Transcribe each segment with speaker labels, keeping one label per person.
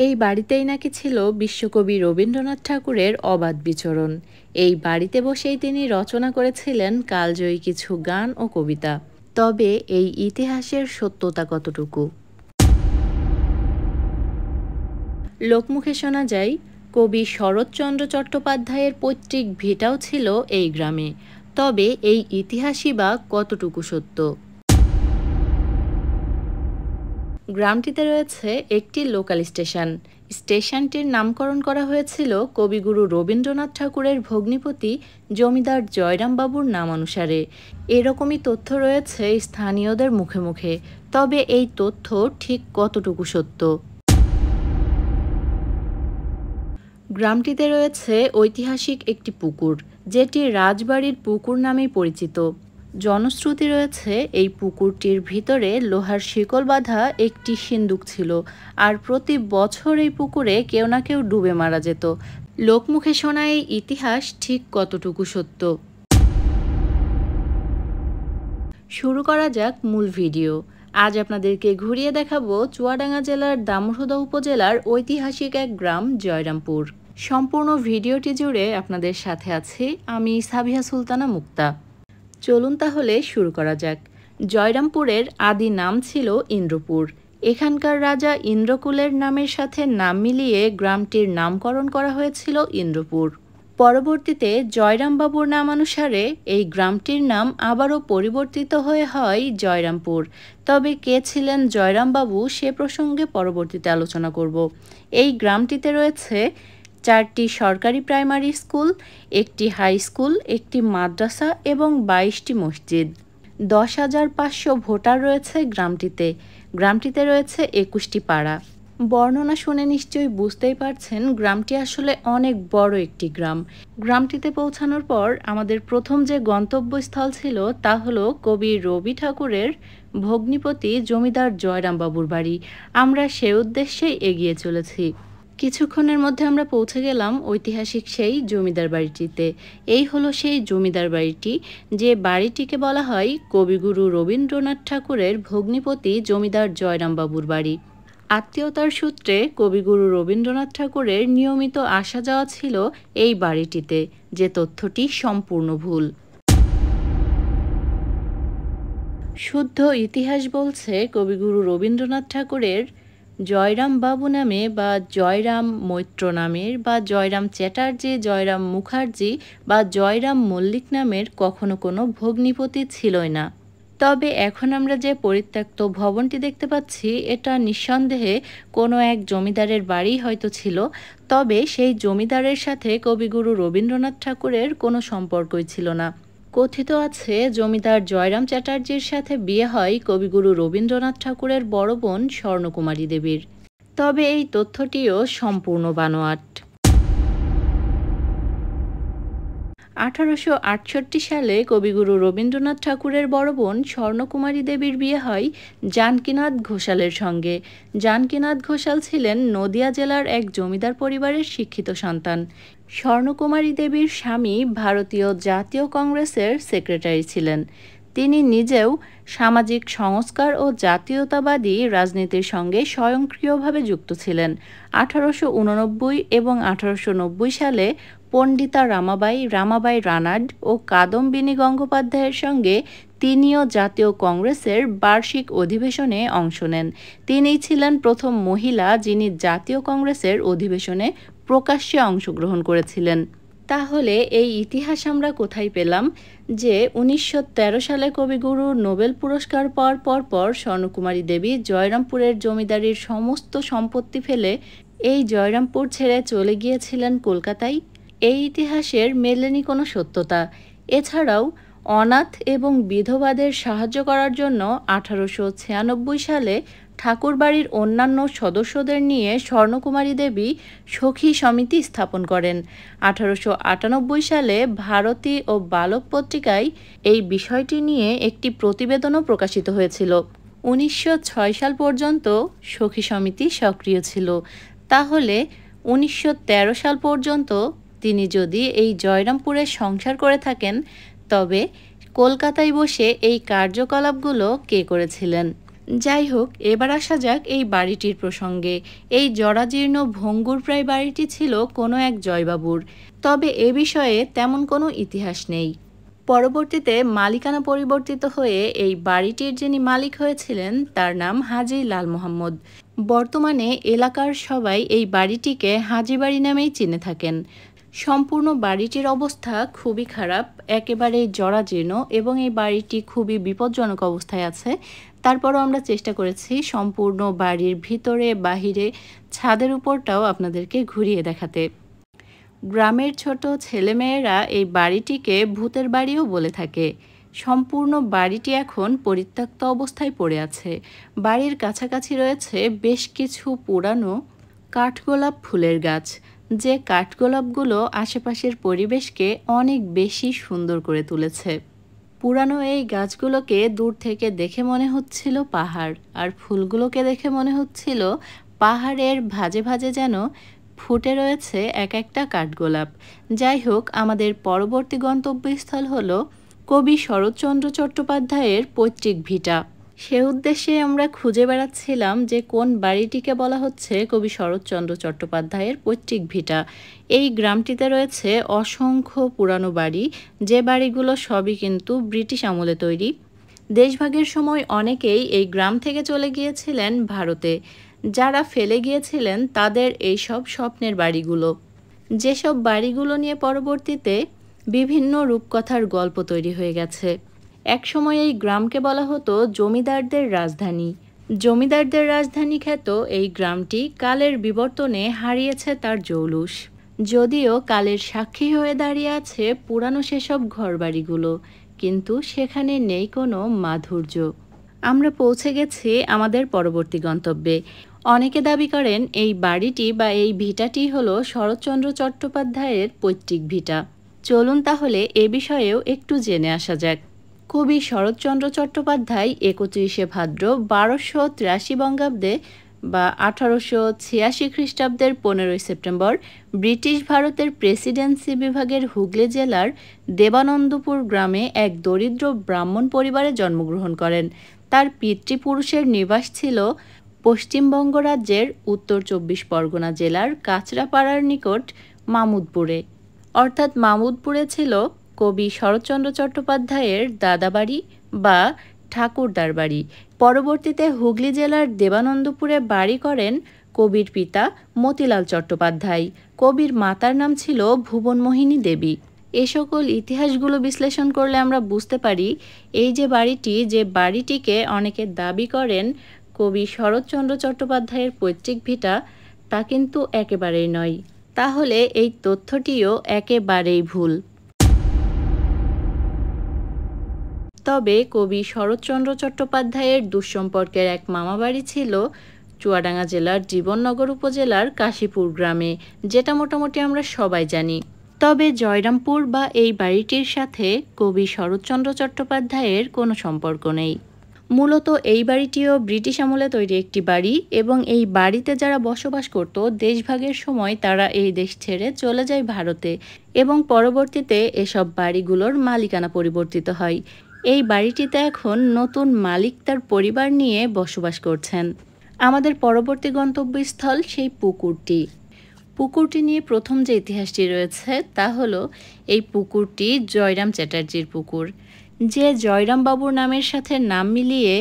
Speaker 1: এই বাড়িতেই নাকি ছিল বিশ্বকবি রবীন্দ্রনাথ ঠাকুরের অবাধ বিচরণ। এই বাড়িতে বসেই তিনি রচনা করেছিলেন কালজয়ী কিছু গান ও কবিতা। তবে এই ইতিহাসের সত্যতা কতটুকু? লোকমুখে শোনা যায়, কবি শরৎচন্দ্র চট্টোপাধ্যায়ের পৈতৃক ভিটাও ছিল এই গ্রামে। তবে এই ইতিহাসই বা কতটুকু সত্য? গ্রামটিতে রয়েছে একটি লোকাল স্টেশন। স্টেশনটির নামকরণ করা হয়েছিল কবিগুরু রবীন্দ্রনাথ ঠাকুরের ভগ্নিপতি জমিদার জয়রাম বাবুর নাম অনুসারে। এরকমই তথ্য রয়েছে স্থানীয়দের মুখে মুখে। তবে এই তথ্য ঠিক কতটুকু সত্য? গ্রামটিতে রয়েছে ঐতিহাসিক একটি পুকুর, যেটি রাজবাড়ির পুকুর নামেই পরিচিত। জনশ্রুতি রয়েছে এই পুকুরটির ভিতরে লোহার শিকল বাঁধা একটি সিন্দুক ছিল, আর প্রতি বছর এই পুকুরে কেউ না কেউ ডুবে মারা যেত। লোকমুখে শোনা এই ইতিহাস ঠিক কতটুকু সত্য? শুরু করা যাক মূল ভিডিও। আজ আপনাদেরকে ঘুরিয়ে দেখাবো চুয়াডাঙ্গা জেলার দামোহদা উপজেলার ঐতিহাসিক এক গ্রাম জয়রামপুর। সম্পূর্ণ ভিডিওটি জুড়ে আপনাদের সাথে আছি আমি সাবিহা সুলতানা মুক্তা। চলুন তাহলে শুরু করা যাক। জয়রামপুরের আদি নাম ছিল ইন্দ্রপুর। এখানকার রাজা ইন্দ্রকুলের নামের সাথে নাম মিলিয়ে গ্রামটির নামকরণ করা হয়েছিল ইন্দ্রপুর। পরবর্তীতে জয়রামবাবুর নামানুসারে এই গ্রামটির নাম আবারও পরিবর্তিত হয়ে হয় জয়রামপুর। তবে কে ছিলেন জয়রামবাবু সে প্রসঙ্গে পরবর্তীতে আলোচনা করব। এই গ্রামটিতে রয়েছে 4টি সরকারি প্রাইমারি স্কুল, একটি হাই স্কুল, একটি মাদ্রাসা এবং 22টি মসজিদ। 10,500 ভোটার রয়েছে গ্রামটিতে। গ্রামটিতে রয়েছে 21টি পাড়া। বর্ণনা শুনে নিশ্চয়ই বুঝতেই পারছেন গ্রামটি আসলে অনেক বড় একটি গ্রাম। গ্রামটিতে পৌঁছানোর পর আমাদের প্রথম যে গন্তব্যস্থল ছিল তা হলো কবি রবি ঠাকুরের ভগ্নিপতি জমিদার জয়রামবাবুর বাড়ি। আমরা সে উদ্দেশ্যেই এগিয়ে চলেছি। কিছুক্ষণের মধ্যে আমরা পৌঁছে গেলাম ঐতিহাসিক সেই জমিদার বাড়িটিতে। এই হলো সেই জমিদার বাড়িটি, যে বাড়িটিকে বলা হয় কবিগুরু রবীন্দ্রনাথ ঠাকুরের ভগ্নিপতি জমিদার জয়রামবাবুর বাড়ি। আত্মীয়তার সূত্রে কবিগুরু রবীন্দ্রনাথ ঠাকুরের নিয়মিত আসা যাওয়া ছিল এই বাড়িটিতে, যে তথ্যটি সম্পূর্ণ ভুল। শুদ্ধ ইতিহাস বলছে কবিগুরু রবীন্দ্রনাথ ঠাকুরের জয়রাম বাবু নামে বা জয়রাম মৈত্র নামের বা জয়রাম চ্যাটার্জি, জয়রাম মুখার্জি বা জয়রাম মল্লিক নামের কখনো কোনো ভগ্নিপতি ছিলই না। তবে এখন আমরা যে পরিত্যক্ত ভবনটি দেখতে পাচ্ছি এটা নিঃসন্দেহে কোনো এক জমিদারের বাড়ি হয়তো ছিল। তবে সেই জমিদারের সাথে কবিগুরু রবীন্দ্রনাথ ঠাকুরের কোনো সম্পর্কই ছিল না। কথিত আছে জমিদার জয়রাম চ্যাটার্জির সাথে বিয়ে হয় কবিগুরু রবীন্দ্রনাথ ঠাকুরের বড় বোন স্বর্ণকুমারী দেবীর। তবে এই তথ্যটিও সম্পূর্ণ বানোয়াট। 1868 সালে কবিগুরু রবীন্দ্রনাথ ঠাকুরের বড় বোন স্বর্ণকুমারী দেবীর বিয়ে হয় জানকীনাথ ঘোষালের সঙ্গে। জানকীনাথ ঘোষাল ছিলেন নদিয়া জেলার এক জমিদার পরিবারের শিক্ষিত সন্তান। স্বর্ণকুমারী দেবীর স্বামী ভারতীয় জাতীয় কংগ্রেসের সেক্রেটারি ছিলেন। তিনি নিজেও সামাজিক সংস্কার ও জাতীয়তাবাদী রাজনীতির সঙ্গে স্বয়ংক্রিয়ভাবে যুক্ত ছিলেন। 1889 এবং 1890 সালে পণ্ডিতা রামাবাই রানাড ও কাদম্বিনী গঙ্গোপাধ্যায়ের সঙ্গে তিনিও জাতীয় কংগ্রেসের বার্ষিক অধিবেশনে অংশ নেন। তিনিই ছিলেন প্রথম মহিলা যিনি জাতীয় কংগ্রেসের অধিবেশনে প্রকাশ্যে অংশগ্রহণ করেছিলেন। তাহলে এই ইতিহাস আমরা কোথায় পেলাম যে 1913 সালে কবিগুরু নোবেল পুরস্কার পাওয়ার পর স্বর্ণকুমারী দেবী জয়রামপুরের জমিদারির সমস্ত সম্পত্তি ফেলে এই জয়রামপুর ছেড়ে চলে গিয়েছিলেন কলকাতায়? এই ইতিহাসের মেলেনি কোনো সত্যতা। এছাড়াও অনাথ এবং বিধবাদের সাহায্য করার জন্য 1896 সালে ঠাকুরবাড়ির অন্যান্য সদস্যদের নিয়ে স্বর্ণকুমারী দেবী সখী সমিতি স্থাপন করেন। 1898 সালে ভারতী ও বালক পত্রিকায় এই বিষয়টি নিয়ে একটি প্রতিবেদনও প্রকাশিত হয়েছিল। 1906 সাল পর্যন্ত সখী সমিতি সক্রিয় ছিল। তাহলে 1913 সাল পর্যন্ত তিনি যদি এই জয়রামপুরে সংসার করে থাকেন, তবে কলকাতায় বসে এই কার্যকলাপগুলো কে করেছিলেন? যাই হোক, এবার আসা যাক এই বাড়িটির প্রসঙ্গে। এই জরাজীর্ণ ভঙ্গুর প্রায় বাড়িটি ছিল কোনো এক জয়বাবুর, তবে এ বিষয়ে তেমন কোনো ইতিহাস নেই। পরবর্তীতে মালিকানা পরিবর্তিত হয়ে এই বাড়িটির যিনি মালিক হয়েছিলেন তার নাম হাজী লাল মোহাম্মদ। বর্তমানে এলাকার সবাই এই বাড়িটিকে হাজী বাড়ি নামেই চিনে থাকেন। সম্পূর্ণ বাড়িটির অবস্থা খুবই খারাপ, একেবারে জরাজীর্ণ, এবং এই বাড়িটি খুবই বিপজ্জনক অবস্থায় আছে। তারপরও আমরা চেষ্টা করেছি সম্পূর্ণ বাড়ির ভিতরে বাহিরে ছাদের উপরটাও আপনাদেরকে ঘুরিয়ে দেখাতে। গ্রামের ছোট ছেলেমেয়েরা এই বাড়িটিকে ভূতের বাড়িও বলে থাকে। সম্পূর্ণ বাড়িটি এখন পরিত্যক্ত অবস্থায় পড়ে আছে। বাড়ির কাছাকাছি রয়েছে বেশ কিছু পুরানো কাঠগোলাপ ফুলের গাছ, যে কাঠগোলাপগুলো আশেপাশের পরিবেশকে অনেক বেশি সুন্দর করে তুলেছে। পুরানো এই গাছগুলোকে দূর থেকে দেখে মনে হচ্ছিল পাহাড়, আর ফুলগুলোকে দেখে মনে হচ্ছিল পাহাড়ের ভাঁজে ভাঁজে যেন ফুটে রয়েছে এক একটা কাঠগোলাপ। যাই হোক, আমাদের পরবর্তী গন্তব্যস্থল হলো কবি শরৎচন্দ্র চট্টোপাধ্যায়ের পৈতৃক ভিটা। সে উদ্দেশ্যে আমরা খুঁজে বেড়াচ্ছিলাম যে কোন বাড়িটিকে বলা হচ্ছে কবি শরৎচন্দ্র চট্টোপাধ্যায়ের পৈতৃক ভিটা। এই গ্রামটিতে রয়েছে অসংখ্য পুরানো বাড়ি, যে বাড়িগুলো সবই কিন্তু ব্রিটিশ আমলে তৈরি। দেশভাগের সময় অনেকেই এই গ্রাম থেকে চলে গিয়েছিলেন ভারতে। যারা ফেলে গিয়েছিলেন তাদের এই সব স্বপ্নের বাড়িগুলো, যেসব বাড়িগুলো নিয়ে পরবর্তীতে বিভিন্ন রূপকথার গল্প তৈরি হয়ে গেছে। একসময় এই গ্রামকে বলা হতো জমিদারদের রাজধানী। জমিদারদের রাজধানী খ্যাত এই গ্রামটি কালের বিবর্তনে হারিয়েছে তার জৌলুস। যদিও কালের সাক্ষী হয়ে দাঁড়িয়ে আছে পুরানো সেসব ঘরবাড়িগুলো, কিন্তু সেখানে নেই কোনো মাধুর্য। আমরা পৌঁছে গেছি আমাদের পরবর্তী গন্তব্যে। অনেকে দাবি করেন এই বাড়িটি বা এই ভিটাটি হলো শরৎচন্দ্র চট্টোপাধ্যায়ের পৈতৃক ভিটা। চলুন তাহলে এ বিষয়েও একটু জেনে আসা যাক। কবি শরৎচন্দ্র চট্টোপাধ্যায় 31শে ভাদ্র 1283 বঙ্গাব্দে বা 1886 খ্রিস্টাব্দের 15ই সেপ্টেম্বর ব্রিটিশ ভারতের প্রেসিডেন্সি বিভাগের হুগলি জেলার দেবানন্দপুর গ্রামে এক দরিদ্র ব্রাহ্মণ পরিবারে জন্মগ্রহণ করেন। তার পিতৃপুরুষের নিবাস ছিল পশ্চিমবঙ্গ রাজ্যের উত্তর 24 পরগনা জেলার কাঁচরাপাড়ার নিকট মামুদপুরে। অর্থাৎ মামুদপুরে ছিল কবি শরৎচন্দ্র চট্টোপাধ্যায়ের দাদাবাড়ি বা ঠাকুরদার বাড়ি। পরবর্তীতে হুগলি জেলার দেবানন্দপুরে বাড়ি করেন কবির পিতা মতিলাল চট্টোপাধ্যায়। কবির মাতার নাম ছিল ভুবনমোহিনী দেবী। এ সকল ইতিহাসগুলো বিশ্লেষণ করলে আমরা বুঝতে পারি এই যে বাড়িটি, যে বাড়িটিকে অনেকে দাবি করেন কবি শরৎচন্দ্র চট্টোপাধ্যায়ের পৈতৃক ভিটা, তা কিন্তু একেবারেই নয়। তাহলে এই তথ্যটিও একেবারেই ভুল। তবে কবি শরৎচন্দ্র চট্টোপাধ্যায়ের দুঃসম্পর্কের এক মামাবাড়ি ছিল চুয়াডাঙ্গা জেলার জীবননগর উপজেলার কাশীপুর গ্রামে, যেটা মোটামুটি আমরা সবাই জানি। তবে জয়রামপুর বা এই বাড়িটির সাথে কবি শরৎচন্দ্র চট্টোপাধ্যায়ের কোনো সম্পর্ক নেই। মূলত এই বাড়িটিও ব্রিটিশ আমলে তৈরি একটি বাড়ি, এবং এই বাড়িতে যারা বসবাস করত দেশভাগের সময় তারা এই দেশ ছেড়ে চলে যায় ভারতে, এবং পরবর্তীতে এসব বাড়িগুলোর মালিকানা পরিবর্তিত হয়। এই বাড়িটিতে এখন নতুন মালিক তার পরিবার নিয়ে বসবাস করছেন। আমাদের পরবর্তী গন্তব্যস্থল সেই পুকুরটি। পুকুরটি নিয়ে প্রথম যে ইতিহাসটি রয়েছে তা হলো এই পুকুরটি জয়রাম চ্যাটার্জির পুকুর, যে জয়রাম বাবুর নামের সাথে নাম মিলিয়ে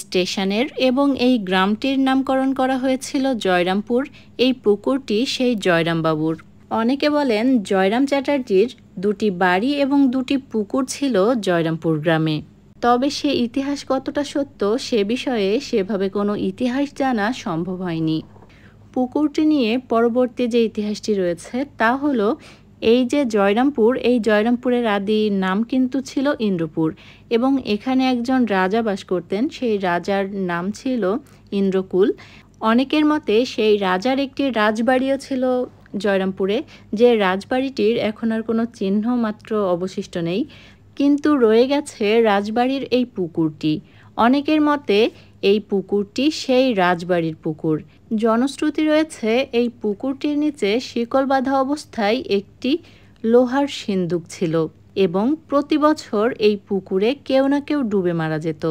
Speaker 1: স্টেশনের এবং এই গ্রামটির নামকরণ করা হয়েছিল জয়রামপুর। এই পুকুরটি সেই জয়রাম বাবুর। অনেকে বলেন জয়রাম চ্যাটার্জির দুটি বাড়ি এবং দুটি পুকুর ছিল জয়রামপুর গ্রামে। তবে সে ইতিহাস কতটা সত্য সে বিষয়ে সেভাবে কোনো ইতিহাস জানা সম্ভব হয়নি। পুকুরটি নিয়ে পরবর্তী যে ইতিহাসটি রয়েছে তা হলো এই যে জয়রামপুর, এই জয়রামপুরের আদি নাম কিন্তু ছিল ইন্দ্রপুর, এবং এখানে একজন রাজা বাস করতেন। সেই রাজার নাম ছিল ইন্দ্রকুল। অনেকের মতে সেই রাজার একটি রাজবাড়িও ছিল জয়রামপুরে, যে রাজবাড়িটির এখন আর কোনো চিহ্ন মাত্র অবশিষ্ট নেই, কিন্তু রয়ে গেছে রাজবাড়ির এই পুকুরটি। অনেকের মতে এই পুকুরটি সেই রাজবাড়ির পুকুর। জনশ্রুতি রয়েছে এই পুকুরটির নিচে শিকল বাঁধা অবস্থায় একটি লোহার সিন্দুক ছিল, এবং প্রতি বছর এই পুকুরে কেউ না কেউ ডুবে মারা যেত।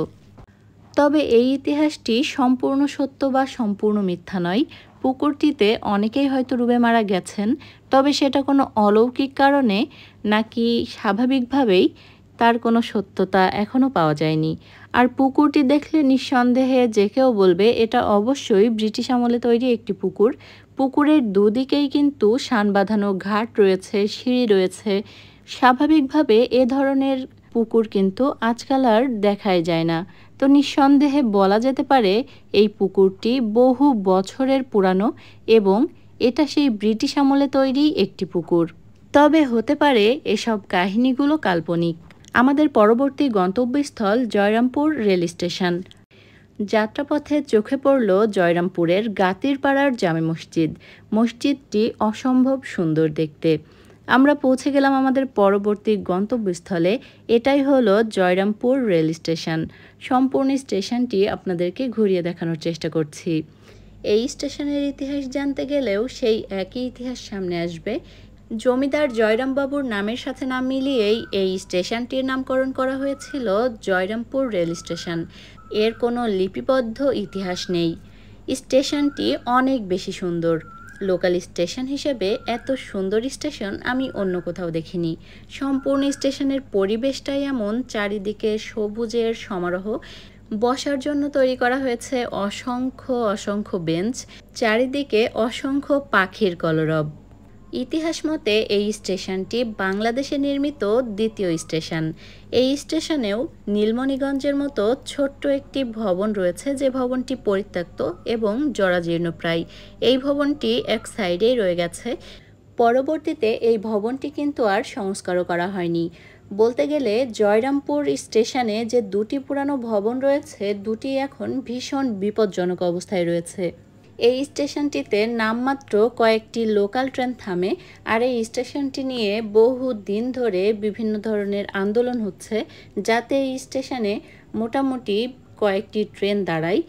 Speaker 1: তবে এই ইতিহাসটি সম্পূর্ণ সত্য বা সম্পূর্ণ মিথ্যা নয়। পুকুরটিতে অনেকেই হয়তো ডুবে মারা গেছেন, তবে সেটা কোনো অলৌকিক কারণে নাকি স্বাভাবিকভাবেই তার কোনো সত্যতা এখনও পাওয়া যায়নি। আর পুকুরটি দেখলে নিঃসন্দেহে যে কেউ বলবে এটা অবশ্যই ব্রিটিশ আমলে তৈরি একটি পুকুর। পুকুরের দুদিকেই কিন্তু শান বাঁধানো ঘাট রয়েছে, সিঁড়ি রয়েছে। স্বাভাবিকভাবে এ ধরনের পুকুর কিন্তু আজকাল আর দেখাই যায় না। তো নিঃসন্দেহে বলা যেতে পারে এই পুকুরটি বহু বছরের পুরানো এবং এটা সেই ব্রিটিশ আমলে তৈরি একটি পুকুর। তবে হতে পারে এসব কাহিনীগুলো কাল্পনিক। আমাদের পরবর্তী গন্তব্যস্থল জয়রামপুর রেল স্টেশন। যাত্রাপথে চোখে পড়ল জয়রামপুরের গাতিরপাড়ার জামে মসজিদ। মসজিদটি অসম্ভব সুন্দর দেখতে। আমরা পৌঁছে গেলাম আমাদের পরবর্তী গন্তব্যস্থলে। এটাই হলো জয়রামপুর রেল স্টেশন। সম্পূর্ণ স্টেশনটি আপনাদেরকে ঘুরিয়ে দেখানোর চেষ্টা করছি। এই স্টেশনের ইতিহাস জানতে গেলেও সেই একই ইতিহাস সামনে আসবে। জমিদার জয়রামবাবুর নামের সাথে নাম মিলিয়েই এই স্টেশনটির নামকরণ করা হয়েছিল জয়রামপুর রেল স্টেশন। এর কোনো লিপিবদ্ধ ইতিহাস নেই। স্টেশনটি অনেক বেশি সুন্দর। লোকাল স্টেশন হিসেবে এত সুন্দর স্টেশন আমি অন্য কোথাও দেখিনি। সম্পূর্ণ স্টেশনের পরিবেশটাই এমন, চারিদিকে সবুজের সমারোহ। বসার জন্য তৈরি করা হয়েছে অসংখ্য অসংখ্য বেঞ্চ, চারিদিকে অসংখ্য পাখির কলরব। ইতিহাস মতে এই স্টেশনটি বাংলাদেশে নির্মিত দ্বিতীয় স্টেশন। এই স্টেশনেও নীলমণিগঞ্জের মতো ছোট্ট একটি ভবন রয়েছে, যে ভবনটি পরিত্যক্ত এবং জরাজীর্ণপ্রায়। এই ভবনটি এক সাইডেই রয়ে গেছে। পরবর্তীতে এই ভবনটি কিন্তু আর সংস্কারও করা হয়নি। বলতে গেলে জয়রামপুর স্টেশনে যে দুটি পুরানো ভবন রয়েছে, দুটি এখন ভীষণ বিপজ্জনক অবস্থায় রয়েছে। এই স্টেশনটিতে নামমাত্র কয়েকটি লোকাল ট্রেন থামে। আর এই স্টেশনটি নিয়ে বহু দিন ধরে বিভিন্ন ধরনের আন্দোলন হচ্ছে, যাতে এই স্টেশনে মোটামুটি কয়েকটি ট্রেন দাঁড়ায়,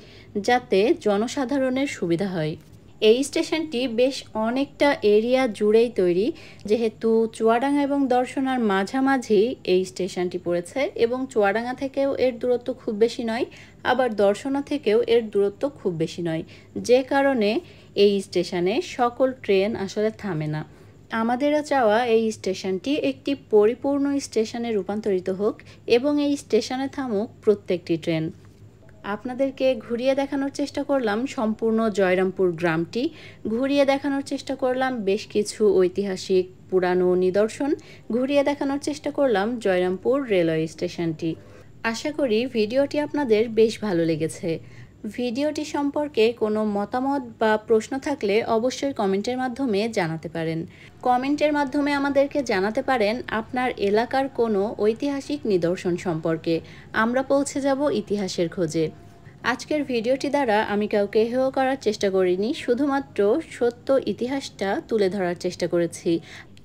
Speaker 1: যাতে জনসাধারণের সুবিধা হয়। এই স্টেশনটি বেশ অনেকটা এরিয়া জুড়েই তৈরি, যেহেতু চুয়াডাঙ্গা এবং দর্শনার মাঝামাঝি এই স্টেশনটি পড়েছে এবং চুয়াডাঙ্গা থেকেও এর দূরত্ব খুব বেশি নয়, আবার দর্শনা থেকেও এর দূরত্ব খুব বেশি নয়, যে কারণে এই স্টেশনে সকল ট্রেন আসলে থামে না। আমাদেরও চাওয়া এই স্টেশনটি একটি পরিপূর্ণ স্টেশনে রূপান্তরিত হোক এবং এই স্টেশনে থামুক প্রত্যেকটি ট্রেন। আপনাদেরকে ঘুরিয়ে দেখানোর চেষ্টা করলাম সম্পূর্ণ জয়রামপুর গ্রামটি, ঘুরিয়ে দেখানোর চেষ্টা করলাম বেশ কিছু ঐতিহাসিক পুরানো নিদর্শন, ঘুরিয়ে দেখানোর চেষ্টা করলাম জয়রামপুর রেলওয়ে স্টেশনটি। আশা করি ভিডিওটি আপনাদের বেশ ভালো লেগেছে। ভিডিওটি সম্পর্কে কোনো মতামত বা প্রশ্ন থাকলে অবশ্যই কমেন্টের মাধ্যমে জানাতে পারেন। কমেন্টের মাধ্যমে আমাদেরকে জানাতে পারেন আপনার এলাকার কোনো ঐতিহাসিক নিদর্শন সম্পর্কে। আমরা পৌঁছে যাব ইতিহাসের খোঁজে। আজকের ভিডিওটি দ্বারা আমি কাউকে হেয় করার চেষ্টা করিনি, শুধুমাত্র সত্য ইতিহাসটা তুলে ধরার চেষ্টা করেছি।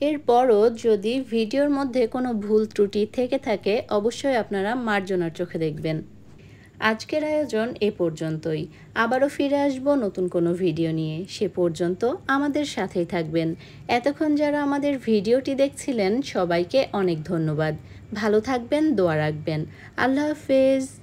Speaker 1: এরপরও যদি ভিডিওর মধ্যে কোনো ভুল ত্রুটি থেকে থাকে অবশ্যই আপনারা মার্জনার চোখে দেখবেন। আজকের আয়োজন এ পর্যন্তই। আবারও ফিরে আসব নতুন কোনো ভিডিও নিয়ে। সে পর্যন্ত আমাদের সাথেই থাকবেন। এতক্ষণ যারা আমাদের ভিডিওটি দেখছিলেন সবাইকে অনেক ধন্যবাদ। ভালো থাকবেন, দোয়া রাখবেন। আল্লাহ হাফেজ।